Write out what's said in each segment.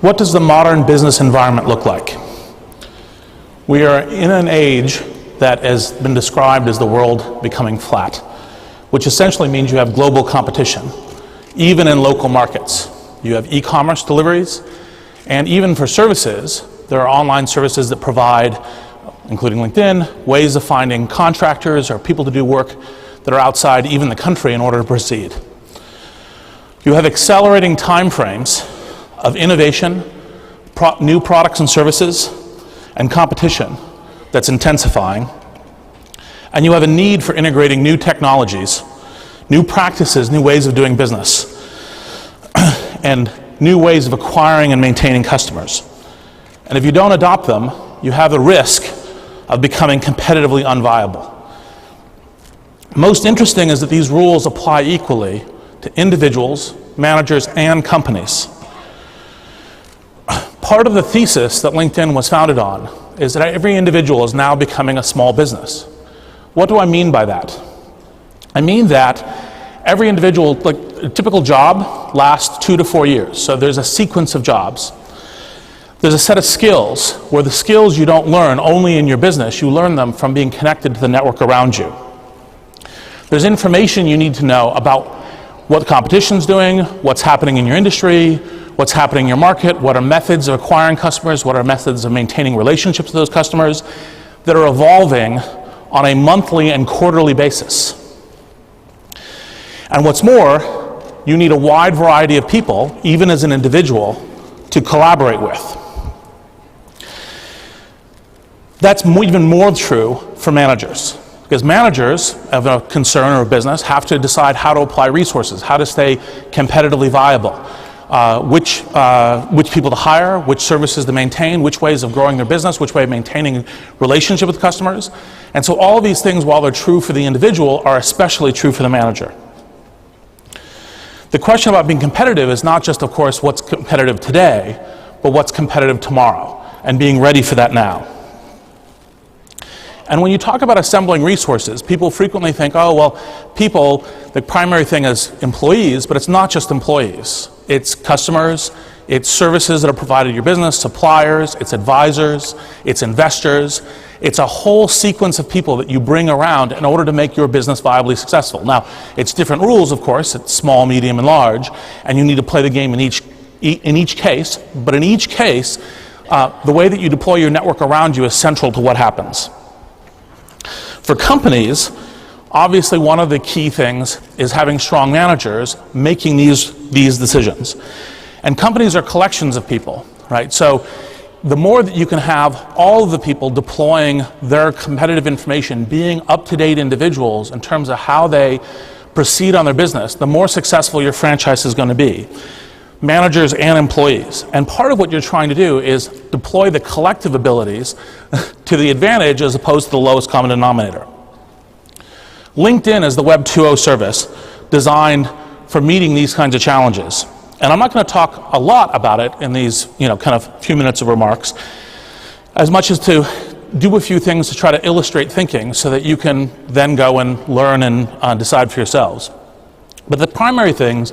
What does the modern business environment look like? We are in an age that has been described as the world becoming flat, which essentially means you have global competition, even in local markets. You have e-commerce deliveries, and even for services, there are online services that provide, including LinkedIn, ways of finding contractors or people to do work that are outside even the country in order to proceed. You have accelerating time frames of innovation, new products and services, and competition that's intensifying. And you have a need for integrating new technologies, new practices, new ways of doing business, and new ways of acquiring and maintaining customers. And if you don't adopt them, you have the risk of becoming competitively unviable. Most interesting is that these rules apply equally to individuals, managers, and companies. Part of the thesis that LinkedIn was founded on is that every individual is now becoming a small business. What do I mean by that? I mean that every individual, like a typical job, lasts 2 to 4 years. So there's a sequence of jobs. There's a set of skills where the skills you don't learn only in your business, you learn them from being connected to the network around you. There's information you need to know about what the competition's doing, what's happening in your industry, what's happening in your market, what are methods of acquiring customers, what are methods of maintaining relationships with those customers that are evolving on a monthly and quarterly basis. And what's more, you need a wide variety of people, even as an individual, to collaborate with. That's even more true for managers, because managers of a concern or a business have to decide how to apply resources, how to stay competitively viable, which people to hire, which services to maintain, which ways of growing their business, which way of maintaining relationship with customers. And so all of these things, while they're true for the individual, are especially true for the manager. The question about being competitive is not just, of course, what's competitive today, but what's competitive tomorrow, and being ready for that now. And when you talk about assembling resources, people frequently think, oh, well, people, the primary thing is employees, but it's not just employees. It's customers, it's services that are provided to your business, suppliers, it's advisors, it's investors. It's a whole sequence of people that you bring around in order to make your business viably successful. Now, it's different rules, of course. It's small, medium, and large, and you need to play the game in each case. But in each case, the way that you deploy your network around you is central to what happens. For companies, obviously one of the key things is having strong managers making these decisions. And companies are collections of people, right? So the more that you can have all of the people deploying their competitive information, being up-to-date individuals in terms of how they proceed on their business, the more successful your franchise is going to be. Managers and employees. And part of what you're trying to do is deploy the collective abilities to the advantage as opposed to the lowest common denominator. LinkedIn is the Web 2.0 service designed for meeting these kinds of challenges. And I'm not going to talk a lot about it in these, kind of few minutes of remarks, as much as to do a few things to try to illustrate thinking so that you can then go and learn and decide for yourselves. But the primary things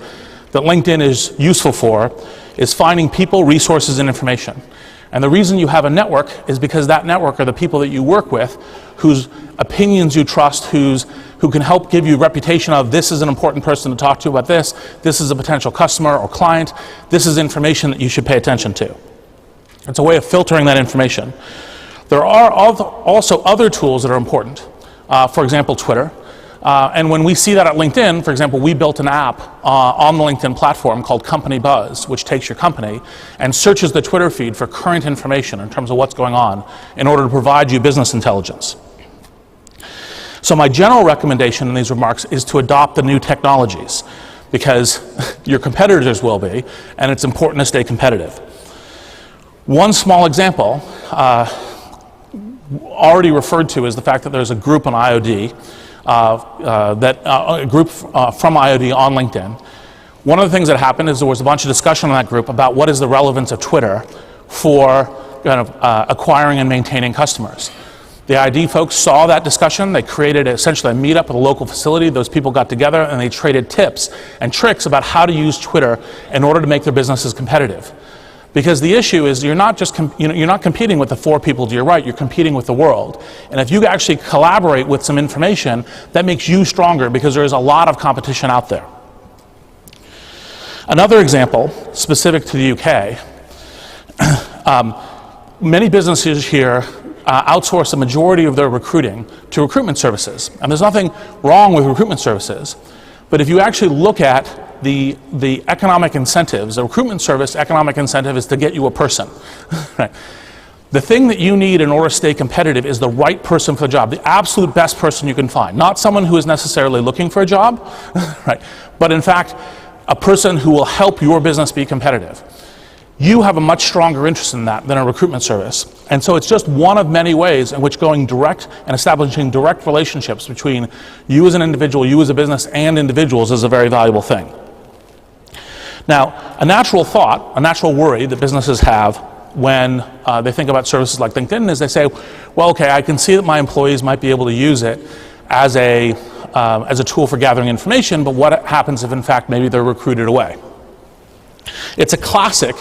that LinkedIn is useful for is finding people, resources, and information. And the reason you have a network is because that network are the people that you work with, whose opinions you trust, who can help give you a reputation of this is an important person to talk to about this is a potential customer or client, this is information that you should pay attention to. It's a way of filtering that information. There are also other tools that are important. For example, Twitter. And when we see that at LinkedIn, for example, we built an app on the LinkedIn platform called Company Buzz, which takes your company and searches the Twitter feed for current information in terms of what's going on in order to provide you business intelligence. So my general recommendation in these remarks is to adopt the new technologies because your competitors will be, and it's important to stay competitive. One small example already referred to is the fact that there's a group on IoD a group from IoD on LinkedIn. One of the things that happened is there was a bunch of discussion in that group about what is the relevance of Twitter for acquiring and maintaining customers. The IoD folks saw that discussion. They created essentially a meetup at a local facility. Those people got together and they traded tips and tricks about how to use Twitter in order to make their businesses competitive. Because the issue is you're not just you're not competing with the 4 people to your right, you're competing with the world. And if you actually collaborate with some information, that makes you stronger because there is a lot of competition out there. Another example, specific to the UK, many businesses here outsource a majority of their recruiting to recruitment services. And there's nothing wrong with recruitment services. But if you actually look at the economic incentives, the recruitment service economic incentive is to get you a person. Right? The thing that you need in order to stay competitive is the right person for the job, the absolute best person you can find. Not someone who is necessarily looking for a job, right? But in fact, a person who will help your business be competitive. You have a much stronger interest in that than a recruitment service. And so it's just one of many ways in which going direct and establishing direct relationships between you as an individual, you as a business, and individuals is a very valuable thing. Now, a natural thought, a natural worry that businesses have when they think about services like LinkedIn is they say, well, okay, I can see that my employees might be able to use it as a tool for gathering information, but what happens if in fact maybe they're recruited away? It's a classic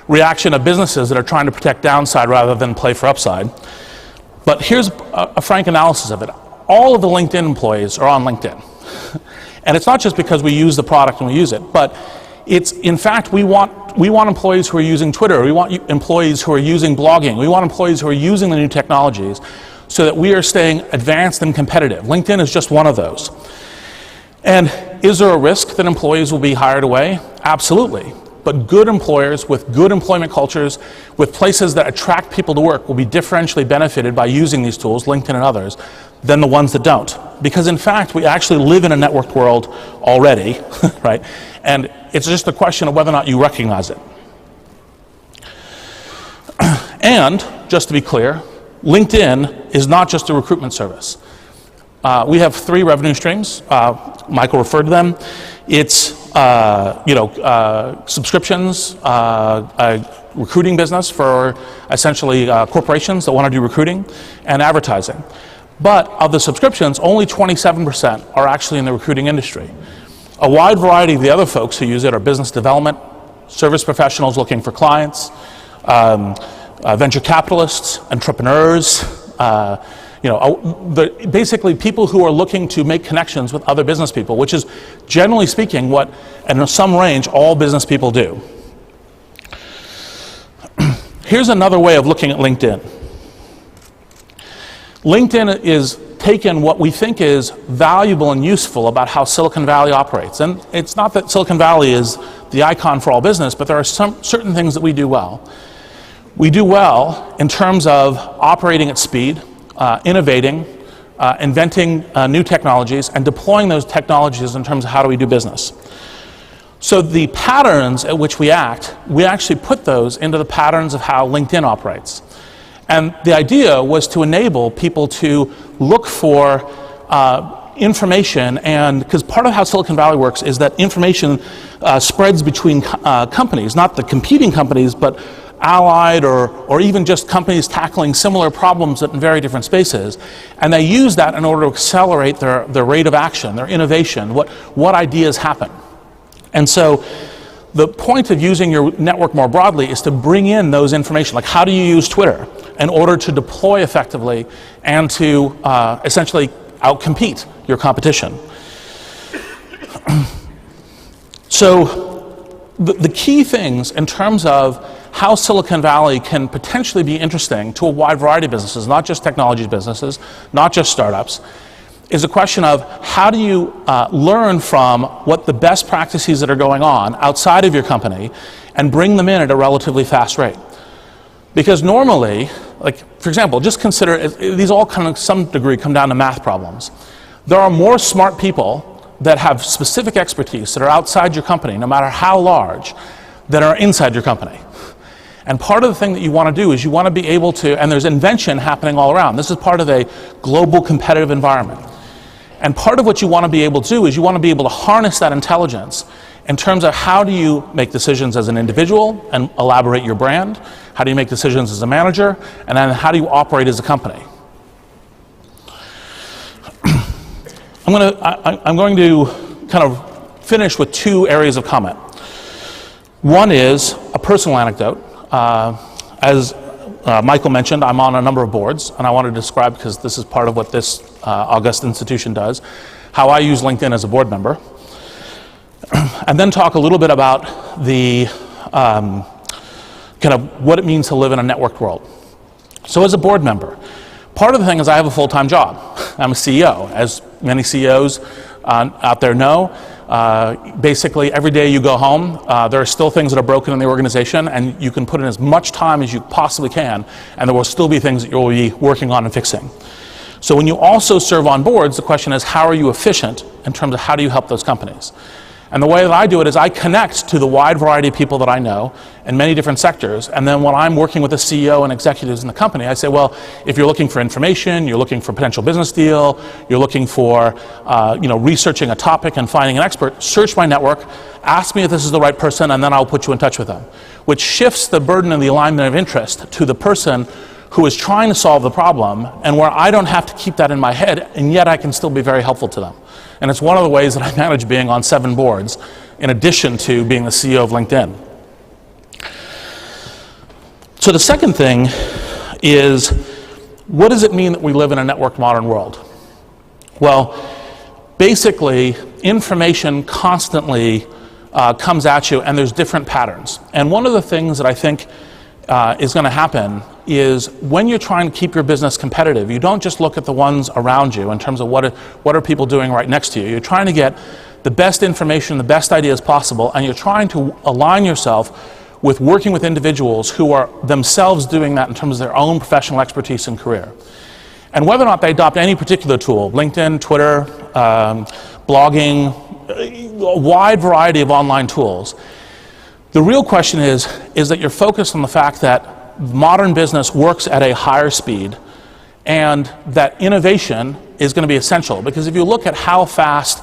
reaction of businesses that are trying to protect downside rather than play for upside. But here's a frank analysis of it. All of the LinkedIn employees are on LinkedIn. And it's not just because we use the product and we use it, but it's, in fact, we want employees who are using Twitter, we want employees who are using blogging, we want employees who are using the new technologies so that we are staying advanced and competitive. LinkedIn is just one of those. And is there a risk that employees will be hired away? Absolutely. But good employers with good employment cultures, with places that attract people to work, will be differentially benefited by using these tools, LinkedIn and others, than the ones that don't. Because in fact, we actually live in a networked world already, right? And it's just a question of whether or not you recognize it. And, just to be clear, LinkedIn is not just a recruitment service. We have 3 revenue streams. Michael referred to them. It's subscriptions, a recruiting business for essentially corporations that want to do recruiting, and advertising. But of the subscriptions, only 27% are actually in the recruiting industry. A wide variety of the other folks who use it are business development, service professionals looking for clients, venture capitalists, entrepreneurs, basically people who are looking to make connections with other business people, which is generally speaking what, in some range, all business people do. Here's another way of looking at LinkedIn. LinkedIn is taken what we think is valuable and useful about how Silicon Valley operates. And it's not that Silicon Valley is the icon for all business, but there are some certain things that we do well. We do well in terms of operating at speed, innovating, inventing new technologies, and deploying those technologies in terms of how do we do business. So the patterns at which we act, we actually put those into the patterns of how LinkedIn operates. And the idea was to enable people to look for information, and because part of how Silicon Valley works is that information spreads between companies, not the competing companies, but allied or even just companies tackling similar problems in very different spaces. And they use that in order to accelerate their rate of action, their innovation, what ideas happen. And so the point of using your network more broadly is to bring in those information, like how do you use Twitter in order to deploy effectively and to essentially outcompete your competition. So the key things in terms of how Silicon Valley can potentially be interesting to a wide variety of businesses, not just technology businesses, not just startups, is a question of how do you learn from what the best practices that are going on outside of your company and bring them in at a relatively fast rate. Because normally, like for example, just consider, these all kind of some degree come down to math problems. There are more smart people that have specific expertise that are outside your company, no matter how large, that are inside your company. And part of the thing that you want to do is you want to be able to, and there's invention happening all around. This is part of a global competitive environment. And part of what you want to be able to do is you want to be able to harness that intelligence in terms of how do you make decisions as an individual and elaborate your brand, how do you make decisions as a manager, and then how do you operate as a company. I'm going to kind of finish with two areas of comment. One is a personal anecdote. As Michael mentioned, I'm on a number of boards, and I want to describe, because this is part of what this august institution does, how I use LinkedIn as a board member, and then talk a little bit about the kind of what it means to live in a networked world. So as a board member, part of the thing is I have a full-time job. I'm a CEO. As many CEOs out there know, basically every day you go home, there are still things that are broken in the organization, and you can put in as much time as you possibly can, and there will still be things that you'll be working on and fixing. So when you also serve on boards, the question is, how are you efficient in terms of how do you help those companies? And the way that I do it is I connect to the wide variety of people that I know in many different sectors, and then when I'm working with the CEO and executives in the company, I say, well, if you're looking for information, you're looking for a potential business deal, you're looking for researching a topic and finding an expert, search my network, ask me if this is the right person, and then I'll put you in touch with them, which shifts the burden and the alignment of interest to the person who is trying to solve the problem, and where I don't have to keep that in my head, and yet I can still be very helpful to them. And it's one of the ways that I manage being on 7 boards, in addition to being the CEO of LinkedIn. So the second thing is, what does it mean that we live in a networked modern world? Well, basically, information constantly comes at you, and there's different patterns. And one of the things that I think is going to happen is, when you're trying to keep your business competitive, you don't just look at the ones around you in terms of what are people doing right next to you. You're trying to get the best information, the best ideas possible, and you're trying to align yourself with working with individuals who are themselves doing that in terms of their own professional expertise and career. And whether or not they adopt any particular tool, LinkedIn, Twitter, blogging, a wide variety of online tools, the real question is that you're focused on the fact that modern business works at a higher speed, and that innovation is going to be essential. Because if you look at how fast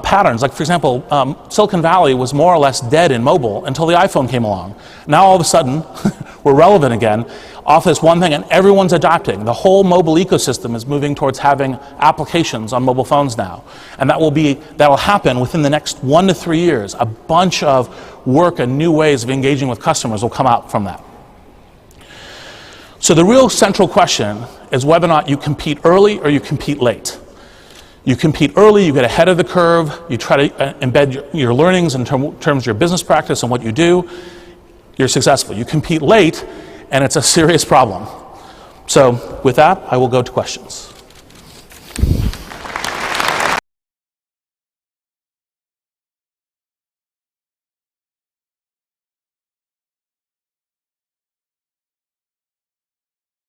patterns, like for example, Silicon Valley was more or less dead in mobile until the iPhone came along. Now all of a sudden, we're relevant again off this one thing, and everyone's adapting. The whole mobile ecosystem is moving towards having applications on mobile phones now. And that will happen within the next 1 to 3 years. A bunch of work and new ways of engaging with customers will come out from that. So the real central question is whether or not you compete early or you compete late. You compete early, you get ahead of the curve, you try to embed your learnings in terms of your business practice and what you do, you're successful. You compete late, and it's a serious problem. So with that, I will go to questions.